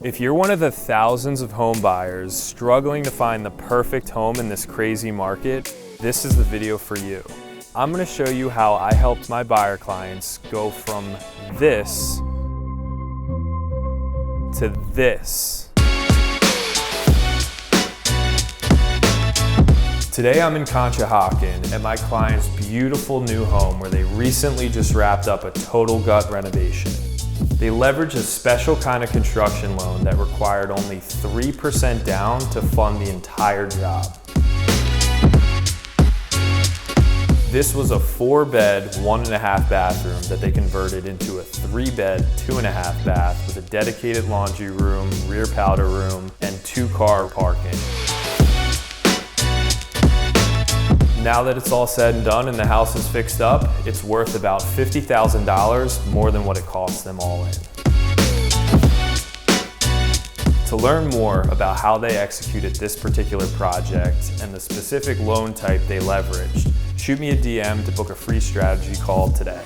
If you're one of the thousands of home buyers struggling to find the perfect home in this crazy market, this is the video for you. I'm going to show you how I helped my buyer clients go from this to this. Today I'm in Conshohocken at my client's beautiful new home where they recently just wrapped up a total gut renovation. They leveraged a special kind of construction loan that required only 3% down to fund the entire job. This was a 4-bed, 1.5 bathroom that they converted into a 3-bed, 2.5 bath with a dedicated laundry room, rear powder room, and 2-car parking. Now that it's all said and done and the house is fixed up, it's worth about $50,000 more than what it cost them all in. To learn more about how they executed this particular project and the specific loan type they leveraged, shoot me a DM to book a free strategy call today.